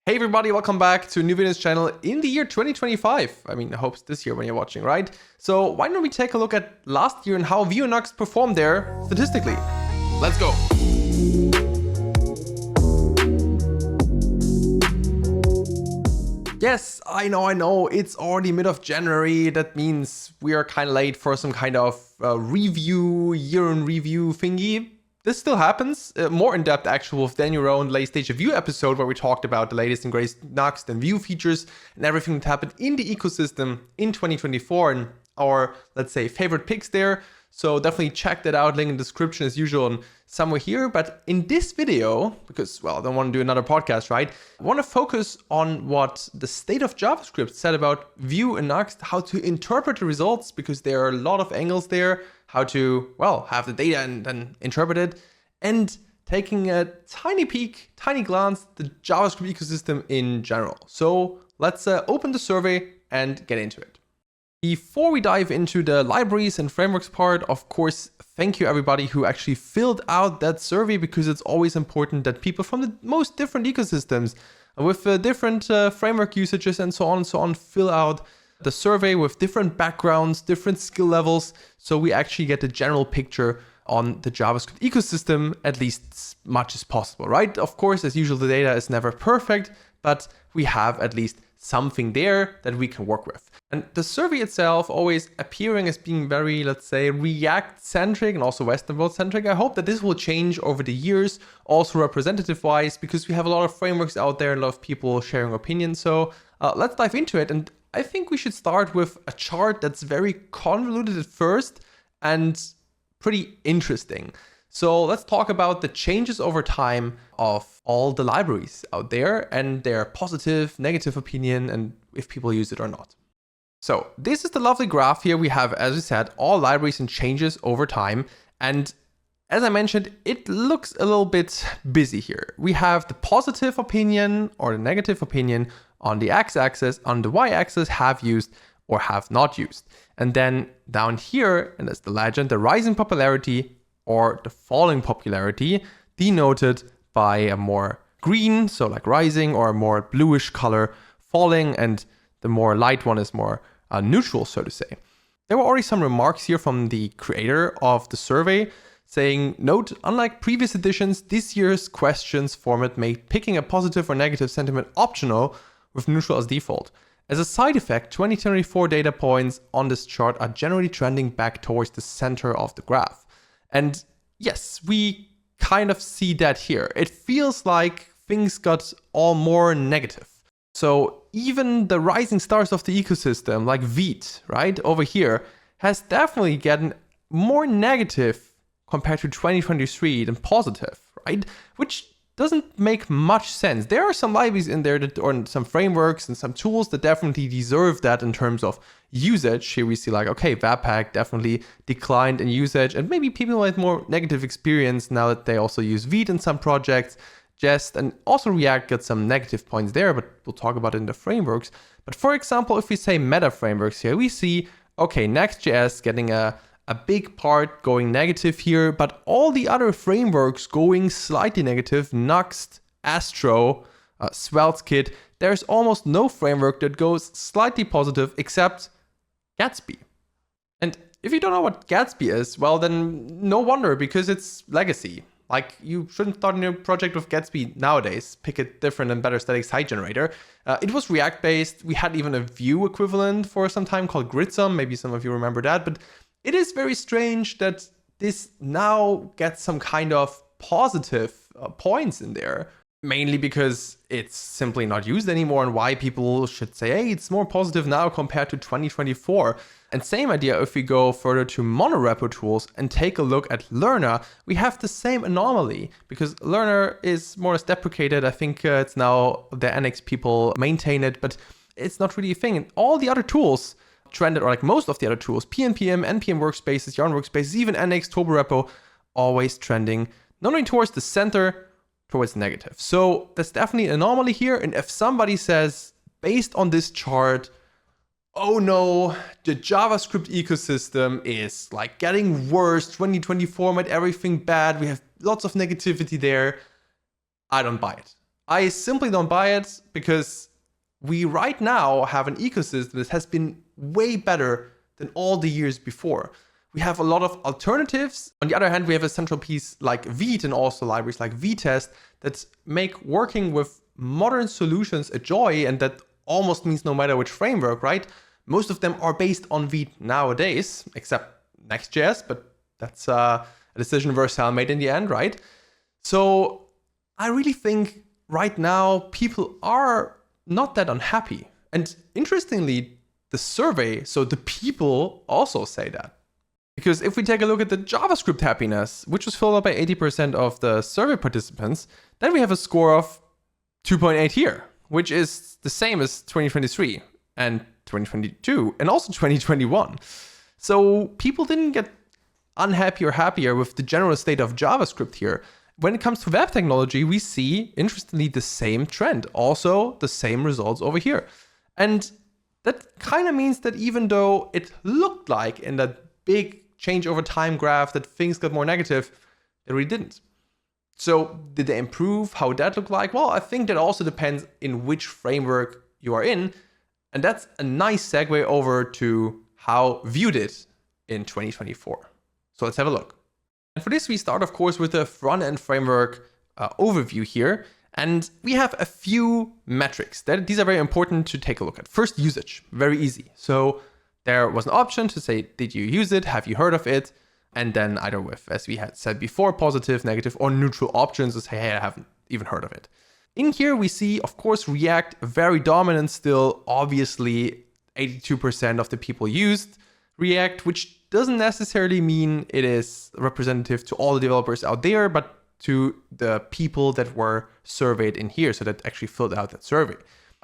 Hey everybody, welcome back to a new videos channel in the year 2025. I mean, I hope it's this year when you're watching, right? So why don't we take a look at last year and how Vue and Nuxt performed there statistically. Let's go. Yes, I know, it's already mid of January. That means we are kind of late for some kind of review, year-in review thingy. This still happens, more in-depth actually with Daniel Rowan late stage Vue episode where we talked about the latest and greatest Nuxt and Vue features and everything that happened in the ecosystem in 2024 and our, let's say, favorite picks there. So definitely check that out, link in the description as usual and somewhere here. But in this video, because, well, I don't want to do another podcast, right? I want to focus on what the state of JavaScript said about Vue and Nuxt, how to interpret the results, because there are a lot of angles there, how to, well, have the data and then interpret it, and taking a tiny peek, tiny glance at the JavaScript ecosystem in general. So let's open the survey and get into it. Before we dive into the libraries and frameworks part, of course, thank you everybody who actually filled out that survey, because it's always important that people from the most different ecosystems with different framework usages and so on fill out the survey with different backgrounds, different skill levels, so we actually get the general picture on the JavaScript ecosystem, at least as much as possible, right? Of course, as usual, the data is never perfect, but we have at least something there that we can work with. And the survey itself always appearing as being very, let's say, React-centric and also Western world-centric. I hope that this will change over the years, also representative-wise, because we have a lot of frameworks out there, a lot of people sharing opinions. So let's dive into it. And I think we should start with a chart that's very convoluted at first and pretty interesting. So let's talk about the changes over time of all the libraries out there and their positive, negative opinion and if people use it or not. So this is the lovely graph here. We have, as I said, all libraries and changes over time. And as I mentioned, it looks a little bit busy here. We have the positive opinion or the negative opinion on the x-axis, on the y-axis, have used or have not used. And then down here, and that's the legend, the rising popularity or the falling popularity, denoted by a more green, so like rising, or a more bluish color, falling, and the more light one is more neutral, so to say. There were already some remarks here from the creator of the survey saying, note, unlike previous editions, this year's questions format made picking a positive or negative sentiment optional with neutral as default. As a side effect, 2024 data points on this chart are generally trending back towards the center of the graph. And yes, we kind of see that here. It feels like things got all more negative. So even the rising stars of the ecosystem, like Vite, right, over here, has definitely gotten more negative compared to 2023 than positive, right? Which doesn't make much sense. There are some libraries in there that, or some frameworks and some tools that definitely deserve that in terms of usage. Here we see like, okay, Webpack definitely declined in usage, and maybe people had more negative experience now that they also use Vite in some projects. Jest and also React got some negative points there, but we'll talk about it in the frameworks. But for example, if we say meta frameworks here, we see, okay, Next.js getting a big part going negative here, but all the other frameworks going slightly negative. Nuxt, Astro, SvelteKit, there's almost no framework that goes slightly positive except Gatsby. And if you don't know what Gatsby is, well then no wonder, because it's legacy. Like, you shouldn't start a new project with Gatsby nowadays. Pick a different and better static site generator. It was React-based. We had even a Vue equivalent for some time called Gridsome. Maybe some of you remember that, but it is very strange that this now gets some kind of positive points in there, mainly because it's simply not used anymore, and why people should say, hey, it's more positive now compared to 2024. And same idea if we go further to monorepo tools and take a look at Learner, we have the same anomaly, because Learner is more or less deprecated. I think it's now the NX people maintain it, but it's not really a thing. And all the other tools trended, or like most of the other tools, PNPM, NPM workspaces, Yarn workspaces, even NX, Turborepo, always trending not only towards the center, towards negative. So that's definitely an anomaly here. And if somebody says, based on this chart, oh no, the JavaScript ecosystem is like getting worse, 2024 made everything bad, we have lots of negativity there, I don't buy it. I simply don't buy it because we right now have an ecosystem that has been way better than all the years before. We have a lot of alternatives. On the other hand, we have a central piece like Vite and also libraries like Vitest that make working with modern solutions a joy, and that almost means no matter which framework, right? Most of them are based on Vite nowadays, except Next.js, but that's a decision Vercel made in the end, right? So I really think right now people are not that unhappy. And interestingly, the survey, so the people also say that. Because if we take a look at the JavaScript happiness, which was filled out by 80% of the survey participants, then we have a score of 2.8 here, which is the same as 2023 and 2022 and also 2021. So people didn't get unhappy or happier with the general state of JavaScript here. When it comes to web technology, we see, interestingly, the same trend. Also, the same results over here. And that kind of means that even though it looked like in that big change over time graph that things got more negative, they really didn't. So did they improve? How would that look like? Well, I think that also depends in which framework you are in. And that's a nice segue over to how Vue did in 2024. So let's have a look. And for this, we start, of course, with the front-end framework overview here. And we have a few metrics. These are very important to take a look at. First, usage. Very easy. So there was an option to say, did you use it? Have you heard of it? And then either with, as we had said before, positive, negative, or neutral options to say, hey, I haven't even heard of it. In here, we see, of course, React very dominant still. Obviously, 82% of the people used React, which doesn't necessarily mean it is representative to all the developers out there, but to the people that were surveyed in here, so that actually filled out that survey.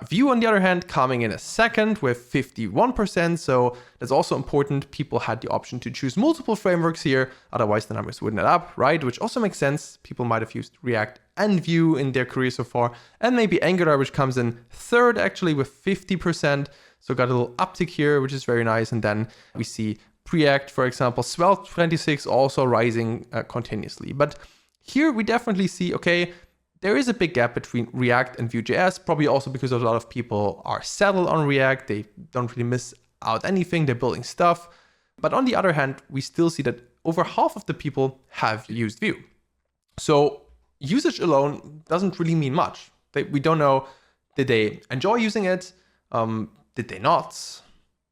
Vue, on the other hand, coming in a second with 51%, so that's also important. People had the option to choose multiple frameworks here, otherwise the numbers wouldn't add up, right? Which also makes sense. People might have used React and Vue in their career so far, and maybe Angular, which comes in third actually with 50%, so got a little uptick here, which is very nice. And then we see Preact, for example, Svelte 26 also rising continuously. But here we definitely see, okay, there is a big gap between React and Vue.js, probably also because a lot of people are settled on React. They don't really miss out anything. They're building stuff. But on the other hand, we still see that over half of the people have used Vue. So usage alone doesn't really mean much. We don't know, did they enjoy using it? Did they not?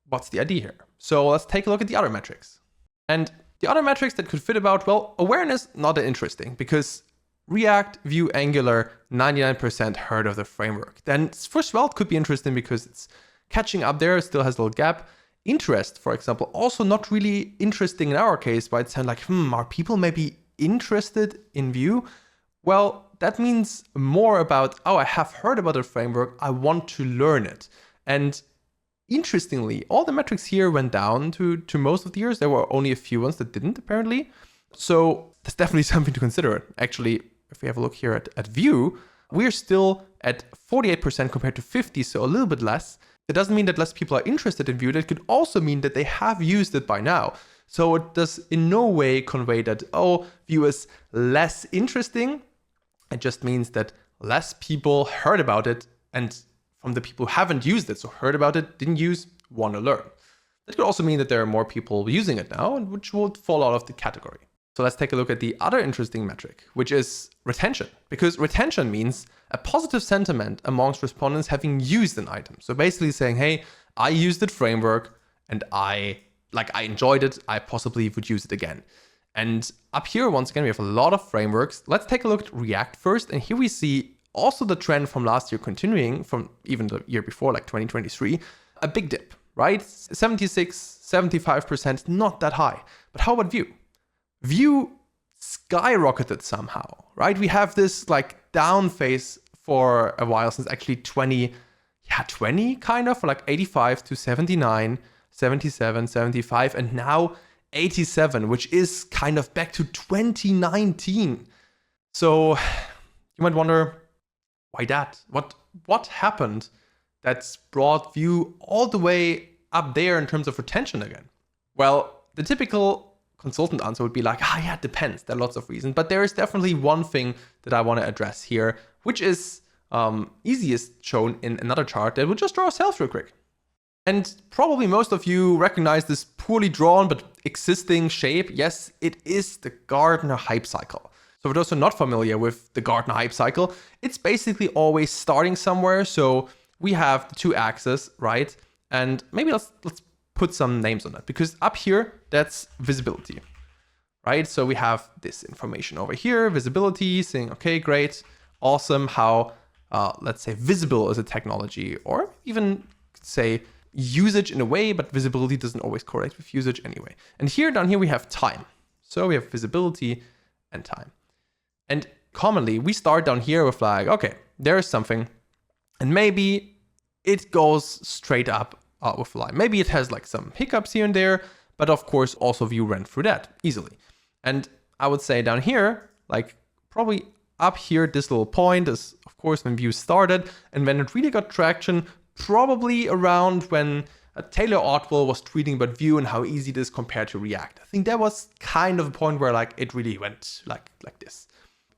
What's the idea here? So let's take a look at the other metrics. And the other metrics that could fit about, well, awareness, not that interesting, because React, Vue, Angular, 99% heard of the framework. Then for Svelte could be interesting because it's catching up there, still has a little gap. Interest, for example, also not really interesting in our case, but it sounds like, are people maybe interested in Vue? Well, that means more about, oh, I have heard about the framework, I want to learn it. And interestingly, all the metrics here went down to most of the years. There were only a few ones that didn't, apparently. So that's definitely something to consider. Actually, if we have a look here at Vue, we're still at 48% compared to 50, so a little bit less. It doesn't mean that less people are interested in Vue. That could also mean that they have used it by now. So it does in no way convey that, oh, Vue is less interesting. It just means that less people heard about it, and from the people who haven't used it, so heard about it, didn't use, want to learn. That could also mean that there are more people using it now, which would fall out of the category. So let's take a look at the other interesting metric, which is retention. Because retention means a positive sentiment amongst respondents having used an item. So basically saying, hey, I used the framework and I enjoyed it, I possibly would use it again. And up here, once again, we have a lot of frameworks. Let's take a look at React first. And here we see also the trend from last year continuing from even the year before, like 2023, a big dip, right? 76, 75%, not that high. But how about Vue? Vue skyrocketed somehow, right? We have this like down phase for a while since actually 20 kind of, for like 85 to 79, 77, 75, and now 87, which is kind of back to 2019. So you might wonder, why that? What happened that's brought Vue all the way up there in terms of retention again? Well, the typical consultant answer would be like, yeah, it depends. There are lots of reasons. But there is definitely one thing that I want to address here, which is easiest shown in another chart that we'll just draw ourselves real quick. And probably most of you recognize this poorly drawn but existing shape. Yes, it is the Gartner hype cycle. So for those who are not familiar with the Gartner hype cycle, it's basically always starting somewhere. So we have the two axes, right? And maybe let's put some names on it, because up here, that's visibility, right? So we have this information over here, visibility, saying, okay, great, awesome, how, let's say, visible is a technology, or even say usage in a way, but visibility doesn't always correlate with usage anyway. And here, down here, we have time. So we have visibility and time. And commonly, we start down here with like, okay, there is something, and maybe it goes straight up with a line. Maybe it has like some hiccups here and there, but of course, also Vue ran through that easily. And I would say down here, like probably up here, this little point is, of course, when Vue started, and when it really got traction, probably around when Taylor Otwell was tweeting about Vue and how easy it is compared to React. I think that was kind of a point where like it really went like this.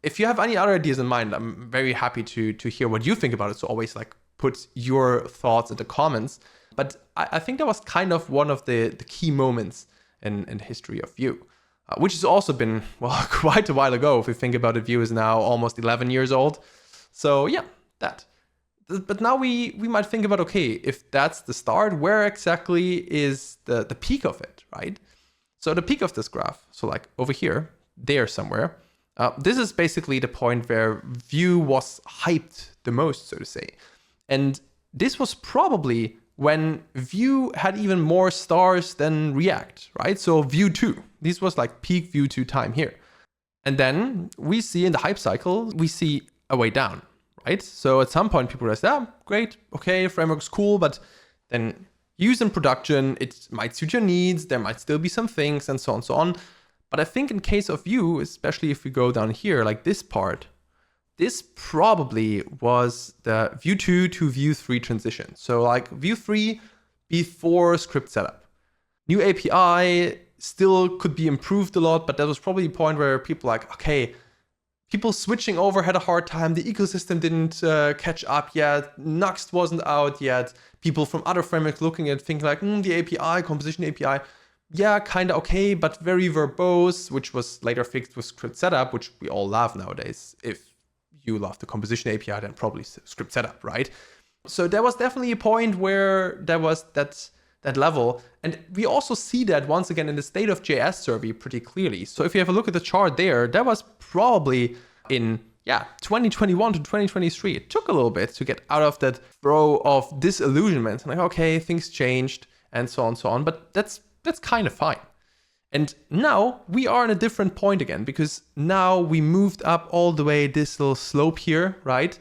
If you have any other ideas in mind, I'm very happy to hear what you think about it. So always like put your thoughts in the comments. But I think that was kind of one of the key moments in the history of Vue, which has also been, well, quite a while ago. If we think about it, Vue is now almost 11 years old. So yeah, that. But now we might think about, okay, if that's the start, where exactly is the peak of it, right? So the peak of this graph, so like over here, there somewhere, this is basically the point where Vue was hyped the most, so to say. And this was probably when Vue had even more stars than React, right? So Vue 2, this was like peak Vue 2 time here. And then we see in the hype cycle, we see a way down, right? So at some point people say, ah, great, okay, framework's cool, but then use in production, it might suit your needs, there might still be some things and so on and so on. But I think in case of Vue, especially if we go down here, like this part, this probably was the Vue 2 to Vue 3 transition. So like Vue 3 before script setup. New API still could be improved a lot, but that was probably a point where people like, okay, people switching over had a hard time. The ecosystem didn't catch up yet. Nuxt wasn't out yet. People from other frameworks looking at thinking like, the API, composition API, yeah, kind of okay, but very verbose, which was later fixed with script setup, which we all love nowadays. If you love the composition API, then probably script setup, right? So there was definitely a point where there was that level. And we also see that once again in the State of JS survey pretty clearly. So if you have a look at the chart there, that was probably in 2021 to 2023. It took a little bit to get out of that throw of disillusionment. Like, okay, things changed and so on and so on. But that's kind of fine. And now we are in a different point again, because now we moved up all the way this little slope here, right?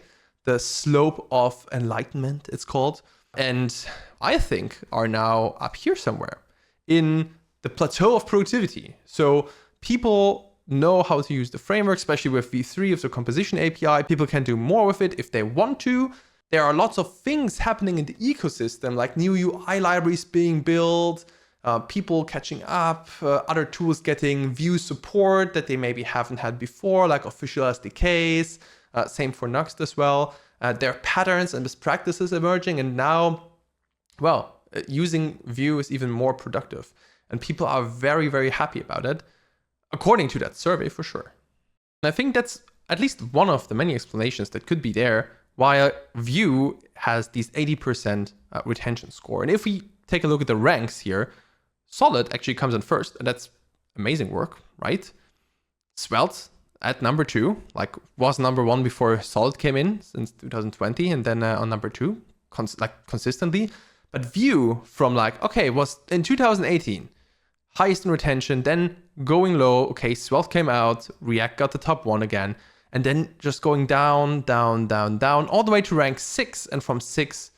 The slope of enlightenment, it's called. And I think are now up here somewhere in the plateau of productivity. So people know how to use the framework, especially with V3 of the composition API. People can do more with it if they want to. There are lots of things happening in the ecosystem, like new UI libraries being built, people catching up, other tools getting Vue support that they maybe haven't had before, like official SDKs, same for Nuxt as well. There are patterns and best practices emerging, and now, well, using Vue is even more productive. And people are very, very happy about it, according to that survey for sure. And I think that's at least one of the many explanations that could be there why Vue has these 80% retention score. And if we take a look at the ranks here, Solid actually comes in first, and that's amazing work, right? Svelte at number 2, like was number 1 before Solid came in since 2020, and then on number 2, consistently. But Vue from like, okay, was in 2018, highest in retention, then going low, okay, Svelte came out, React got the top 1 again, and then just going down, down, down, down, all the way to rank 6, and from 6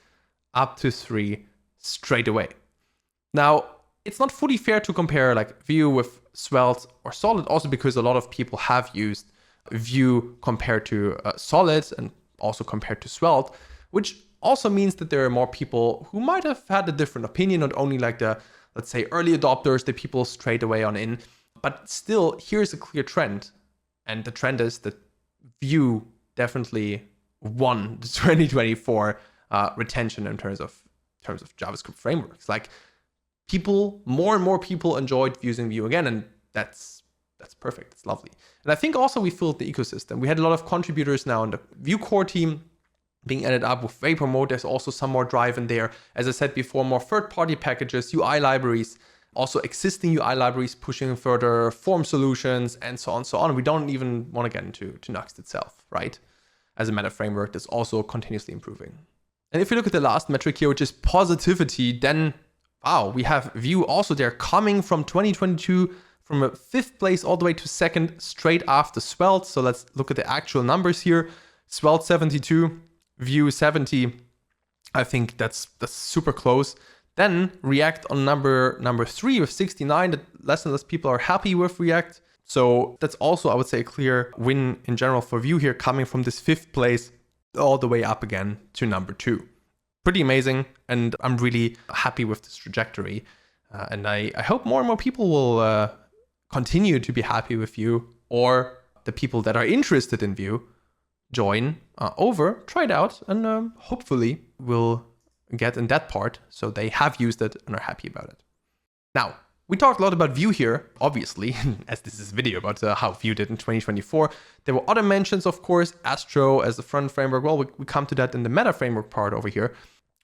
up to 3 straight away. Now, it's not fully fair to compare like Vue with Svelte or Solid, also because a lot of people have used Vue compared to Solid and also compared to Svelte, which also means that there are more people who might have had a different opinion, not only like the, let's say, early adopters, the people straight away on in, but still here's a clear trend. And the trend is that Vue definitely won the 2024 retention in terms of JavaScript frameworks. Like more and more people enjoyed using Vue again, and that's perfect. It's lovely. And I think also we filled the ecosystem. We had a lot of contributors now in the Vue core team being added up with Vapor Mode. There's also some more drive in there. As I said before, more third-party packages, UI libraries, also existing UI libraries pushing further form solutions, and so on and so on. We don't even want to get into Nuxt itself, right? As a meta framework that's also continuously improving. And if you look at the last metric here, which is positivity, then wow, we have Vue also there coming from 2022 from a 5th place all the way to 2nd straight after Svelte. So let's look at the actual numbers here. Svelte 72, Vue 70. I think that's super close. Then React on number 3 with 69. That less and less people are happy with React. So that's also, I would say, a clear win in general for Vue here, coming from this 5th place all the way up again to number 2. Pretty amazing, and I'm really happy with this trajectory. And I hope more and more people will continue to be happy with Vue, or the people that are interested in Vue join over, try it out, and hopefully will get in that part so they have used it and are happy about it. Now, we talked a lot about Vue here, obviously, as this is a video about how Vue did in 2024. There were other mentions, of course, Astro as the front framework. Well, we come to that in the meta framework part over here.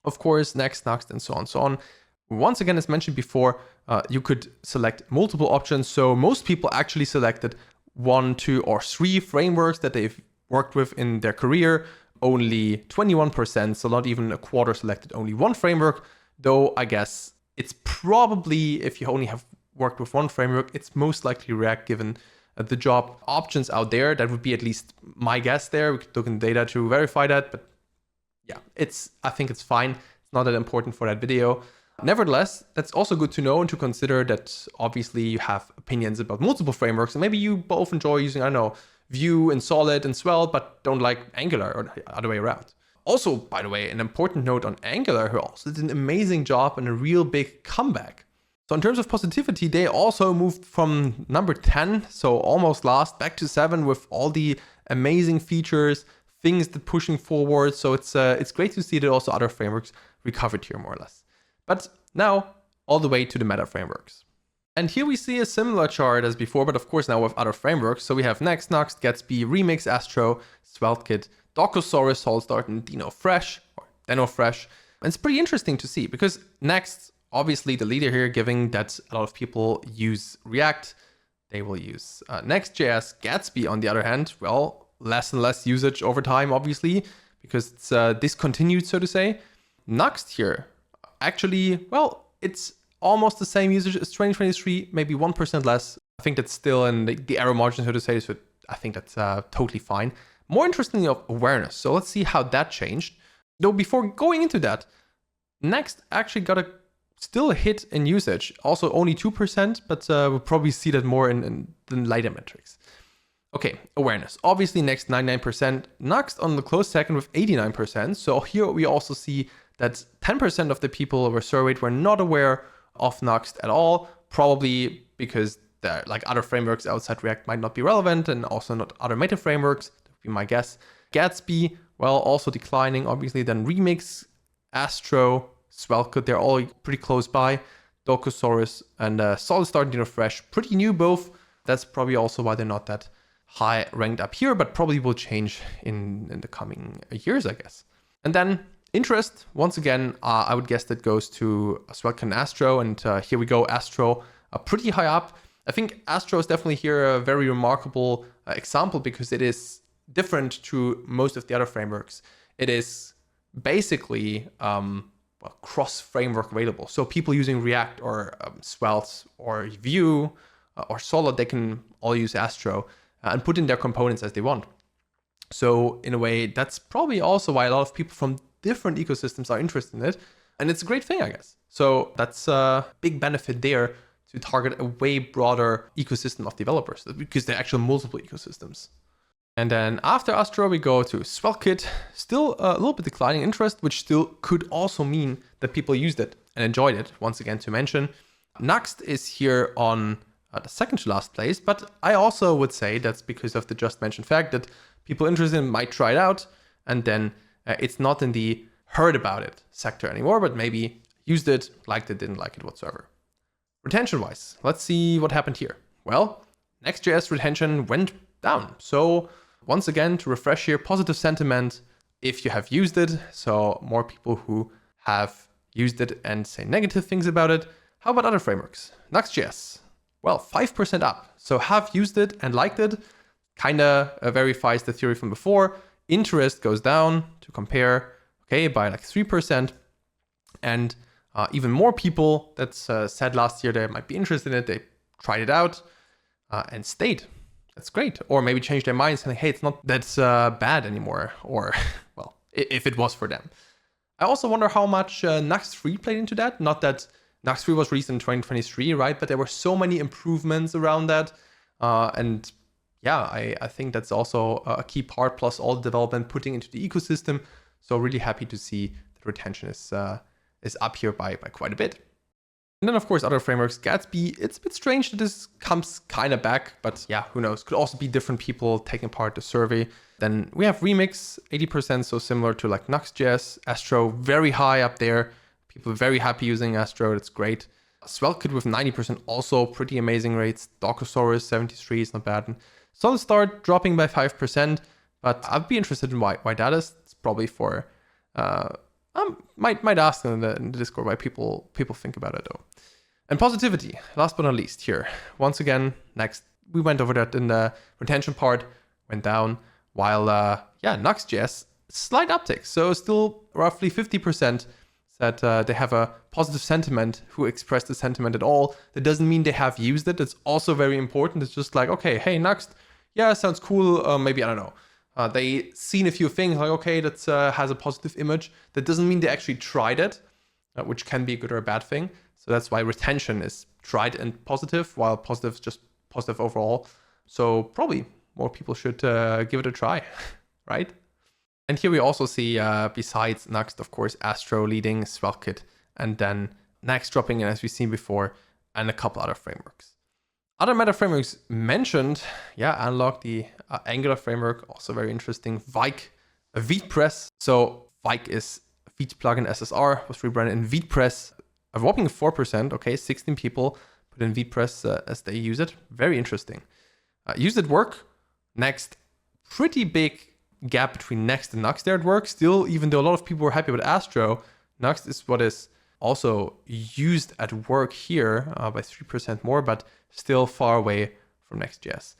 Of course, Next, Nuxt, and so on, so on. Once again, as mentioned before, you could select multiple options. So most people actually selected 1, 2, or 3 frameworks that they've worked with in their career. Only 21%, so not even a quarter selected only one framework. Though I guess it's probably, if you only have worked with one framework, it's most likely React given the job options out there. That would be at least my guess there. We could look in data to verify that, but yeah, I think it's fine. It's not that important for that video. Nevertheless, that's also good to know and to consider that obviously you have opinions about multiple frameworks, and maybe you both enjoy using, I don't know, Vue and Solid and Svelte, but don't like Angular, or the other way around. Also, by the way, an important note on Angular, who also did an amazing job and a real big comeback. So in terms of positivity, they also moved from number 10, so almost last, back to 7 with all the amazing features, things that pushing forward. So it's great to see that also other frameworks recovered here more or less. But now all the way to the meta frameworks. And here we see a similar chart as before, but of course now with other frameworks. So we have Next, Nuxt, Gatsby, Remix, Astro, SvelteKit, Dockersaurus, SolidStart, and DinoFresh. And it's pretty interesting to see because Next, obviously the leader here, given that a lot of people use React, they will use Next.js. Gatsby, on the other hand, well, less and less usage over time, obviously, because it's discontinued, so to say. Nuxt here, actually, well, it's almost the same usage as 2023, maybe 1% less. I think that's still in the error margin, so to say, so I think that's totally fine. More interestingly, of awareness. So let's see how that changed. Though before going into that, Next actually got still a hit in usage. Also only 2%, but we'll probably see that more in the later metrics. Okay, awareness. Obviously Next 99%, Nuxt on the close second with 89%. So here we also see that 10% of the people who were surveyed were not aware of Nuxt at all, probably because like other frameworks outside React might not be relevant, and also not other meta frameworks, that would be my guess. Gatsby, well, also declining, obviously. Then Remix, Astro, SvelteKit, they're all pretty close by. Dockersaurus and SolidStart and DinoFresh, pretty new both. That's probably also why they're not that high ranked up here, but probably will change in the coming years, I guess. And then interest, once again, I would guess that goes to SvelteKit and Astro, and here we go, Astro, pretty high up. I think Astro is definitely here a very remarkable example because it is different to most of the other frameworks. It is basically cross-framework available. So people using React or Svelte or Vue or Solid, they can all use Astro and put in their components as they want. So in a way, that's probably also why a lot of people from different ecosystems are interested in it. And it's a great thing, I guess. So that's a big benefit there to target a way broader ecosystem of developers because there are actually multiple ecosystems. And then after Astro, we go to SvelteKit, still a little bit declining interest, which still could also mean that people used it and enjoyed it, once again to mention. Nuxt is here on the second to last place, but I also would say that's because of the just mentioned fact that people interested in might try it out. and then it's not in the heard about it sector anymore, but maybe used it, liked it, didn't like it whatsoever. Retention-wise, let's see what happened here. Well, Next.js retention went down. So once again, to refresh here, positive sentiment if you have used it. So more people who have used it and say negative things about it. How about other frameworks? Nuxt.js, well, 5% up. So have used it and liked it. Kinda verifies the theory from before. Interest goes down to compare, okay, by like 3%. And even more people that said last year they might be interested in it, they tried it out and stayed. That's great. Or maybe changed their minds and hey, it's not that bad anymore. Or, well, if it was for them. I also wonder how much Nuxt 3 played into that. Not that Nuxt 3 was released in 2023, right? But there were so many improvements around that. And yeah, I think that's also a key part, plus all the development putting into the ecosystem. So really happy to see that retention is up here by quite a bit. And then, of course, other frameworks. Gatsby, it's a bit strange that this comes kind of back, but yeah, who knows? Could also be different people taking part in the survey. Then we have Remix, 80%, so similar to like Nuxt.js. Astro, very high up there. People very happy using Astro, that's great. Svelte with 90%, also pretty amazing rates. Dockersaurus, 73 is not bad. And Solid Start dropping by 5%, but I'd be interested in why that is. It's probably for... might ask in the Discord why people think about it though. And positivity, last but not least here. Once again, Next, we went over that in the retention part, went down, while Nuxt.js, slight uptick. So still roughly 50% said they have a positive sentiment who expressed the sentiment at all. That doesn't mean they have used it. It's also very important. It's just like, okay, hey, Nuxt, yeah, sounds cool. Maybe, I don't know. They seen a few things like, okay, that has a positive image. That doesn't mean they actually tried it, which can be a good or a bad thing. So that's why retention is tried and positive, while positive is just positive overall. So probably more people should give it a try, right? And here we also see, besides Nuxt, of course, Astro leading, SvelteKit, and then Next dropping in, as we've seen before, and a couple other frameworks. Other meta frameworks mentioned, Analog, the Angular framework, also very interesting. Vike, VitePress. So Vike is Vite plugin SSR, was rebranded in VitePress. A whopping 4%, okay, 16 people put in VitePress as they use it. Very interesting. Used it work. Next, pretty big gap between Next and Nuxt there at work. Still, even though a lot of people were happy with Astro, Nuxt is what is also used at work here by 3% more, but still far away from Next.js.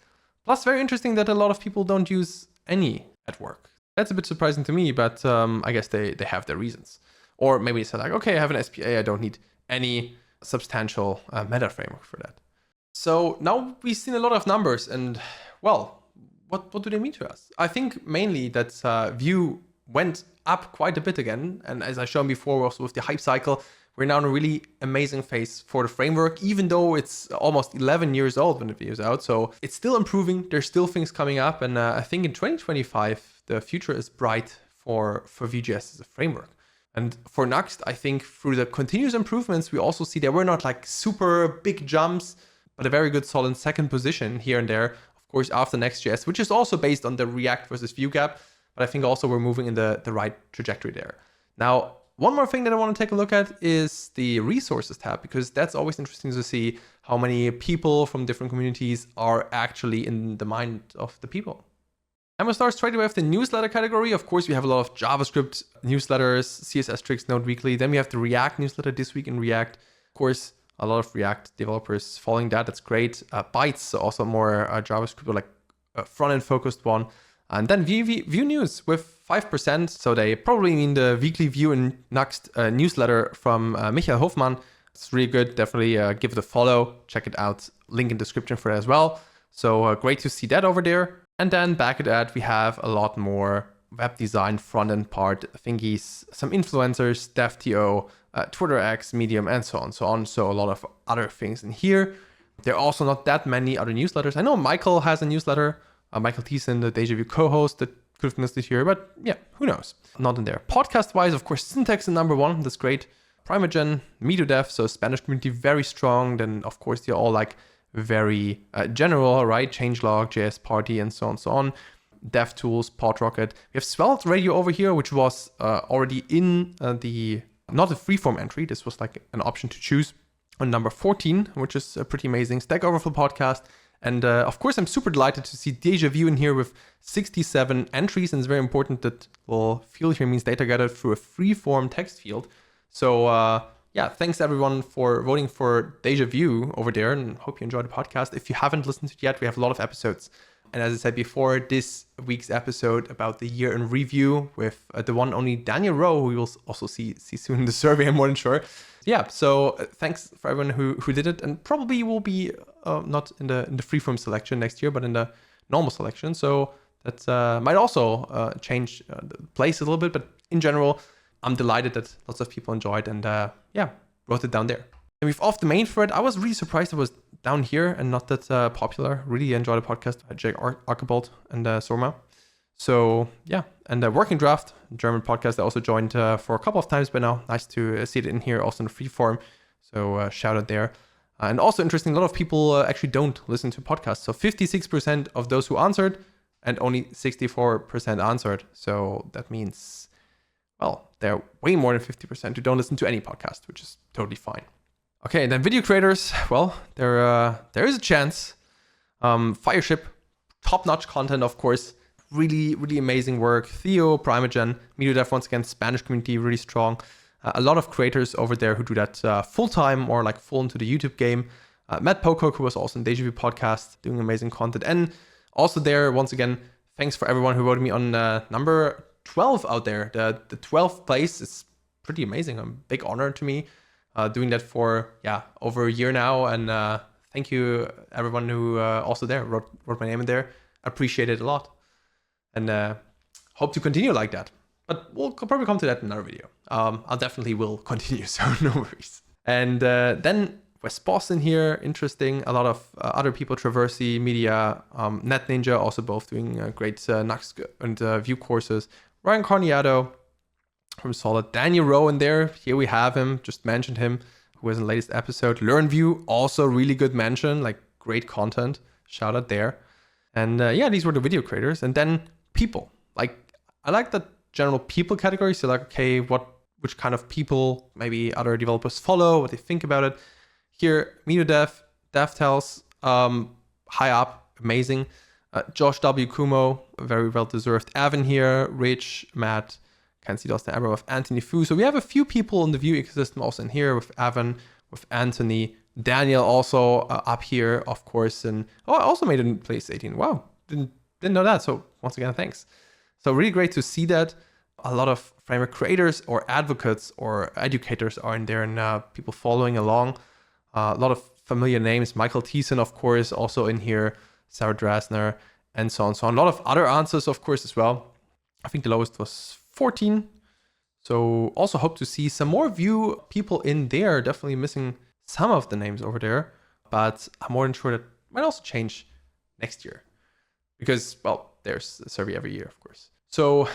Plus, very interesting that a lot of people don't use any at work. That's a bit surprising to me, but I guess they have their reasons. Or maybe it's like, okay, I have an SPA, I don't need any substantial meta framework for that. So now we've seen a lot of numbers and, well, what do they mean to us? I think mainly that Vue went up quite a bit again. And as I've shown before, also with the hype cycle, we're now in a really amazing phase for the framework, even though it's almost 11 years old when the Vue is out. So it's still improving. There's still things coming up. And I think in 2025, the future is bright for Vue.js as a framework. And for Nuxt, I think through the continuous improvements, we also see there were not like super big jumps, but a very good solid second position here and there, of course, after Next.js, which is also based on the React versus Vue gap. But I think also we're moving in the right trajectory there. Now, one more thing that I want to take a look at is the resources tab, because that's always interesting to see how many people from different communities are actually in the mind of the people. I'm going to start straight away with the newsletter category. Of course, we have a lot of JavaScript newsletters, CSS Tricks Node Weekly. Then we have the React newsletter, This Week in React. Of course, a lot of React developers following that. That's great. Bytes, also more JavaScript or like a front-end focused one. And then Vue News with 5%. So they probably mean the weekly Vue and Nuxt newsletter from Michael Hofmann. It's really good. Definitely give it a follow. Check it out. Link in the description for that as well. So great to see that over there. And then back at that, we have a lot more web design front-end part thingies, some influencers, DevTO, TwitterX, Medium, and so on, so on. So a lot of other things in here. There are also not that many other newsletters. I know Michael has a newsletter. Michael Thiessen, the Deja Vu co-host, that could have been listed here, but yeah, who knows? Not in there. Podcast-wise, of course, Syntax is number one. That's great. Primagen, Me2Dev, so Spanish community, very strong. Then, of course, they're all like very general, right? Changelog, JS Party, and so on, so on. DevTools, PodRocket. We have Svelte Radio over here, which was already in not a freeform entry. This was like an option to choose on number 14, which is pretty amazing. Stack Overflow podcast. And of course, I'm super delighted to see Deja Vu in here with 67 entries. And it's very important that little field here means data gathered through a freeform text field. So yeah, thanks everyone for voting for Deja Vu over there, and hope you enjoyed the podcast. If you haven't listened to it yet, we have a lot of episodes. And as I said before, this week's episode about the year in review with the one only Daniel Rowe, who we will also see soon in the survey, I'm more than sure. Yeah, so thanks for everyone who did it, and probably will be not in the freeform selection next year, but in the normal selection. So that might also change the place a little bit, but in general, I'm delighted that lots of people enjoyed and yeah, wrote it down there. And we've off the main thread. I was really surprised it was down here and not that popular. Really enjoyed the podcast by Jake Archibald and Sorma. So yeah, and Working Draft, German podcast, I also joined for a couple of times by now. Nice to see it in here, also in free form. So shout out there. And also interesting, a lot of people actually don't listen to podcasts. So 56% of those who answered and only 64% answered. So that means, well, there are way more than 50% who don't listen to any podcast, which is totally fine. Okay, and then video creators, well, there is a chance. Fireship, top-notch content, of course. Really, really amazing work. Theo, Primogen, MedoDev, once again, Spanish community, really strong. A lot of creators over there who do that full-time or like full into the YouTube game. Matt Pocock, who was also in Deja Vu podcast, doing amazing content. And also there, once again, thanks for everyone who voted me on number 12 out there. The 12th place is pretty amazing. A big honor to me. Doing that for, yeah, over a year now. And thank you, everyone who also there wrote my name in there. Appreciate it a lot. And hope to continue like that. But we'll probably come to that in another video. I'll definitely will continue, so no worries. And then West Boston here, interesting. A lot of other people, Traversy, Media, Net Ninja, also both doing great Nuxt and Vue courses. Ryan Carniato from Solid. Daniel Rowe in there. Here we have him, just mentioned him, who was in the latest episode. Learn Vue, also really good mention, like great content. Shout out there. And yeah, these were the video creators. And then people. Like, I like the general people category. So like, okay, which kind of people maybe other developers follow, what they think about it. Here, MedoDev, DevTels, high up, amazing. Josh W. Kumo, very well deserved. Evan here, Rich, Matt, can't see Dustin Abramov, Anthony Fu. So we have a few people in the Vue ecosystem also in here with Evan, with Anthony, Daniel also up here, of course. And I also made it in place 18. Wow, didn't know that. So once again, thanks. So really great to see that. A lot of framework creators or advocates or educators are in there and people following along. A lot of familiar names. Michael Thiessen, of course, also in here. Sarah Drasner, and so on. So a lot of other answers, of course, as well. I think the lowest was 14. So also hope to see some more Vue people in there. Definitely missing some of the names over there. But I'm more than sure that might also change next year. Because, well, there's a survey every year, of course. So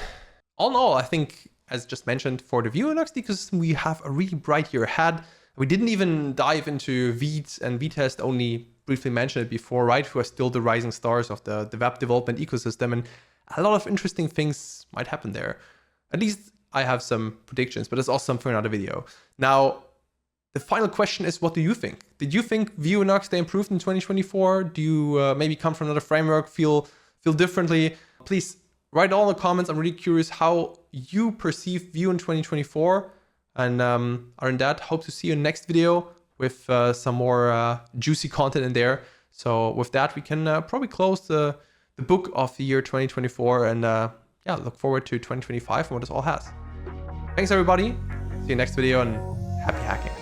all in all, I think, as just mentioned, for the Vue and Nuxt ecosystem, we have a really bright year ahead. We didn't even dive into Vite and Vitest, only briefly mentioned it before, right? Who are still the rising stars of the web development ecosystem. And a lot of interesting things might happen there. At least I have some predictions, but it's also something for another video. Now, the final question is, what do you think? Did you think Vue and Nuxt, they improved in 2024? Do you maybe come from another framework, feel differently? Please write all in the comments. I'm really curious how you perceive Vue in 2024. And other than that, hope to see you in the next video with some more juicy content in there. So with that, we can probably close the book of the year 2024 and yeah, look forward to 2025 and what this all has. Thanks everybody. See you next video and happy hacking.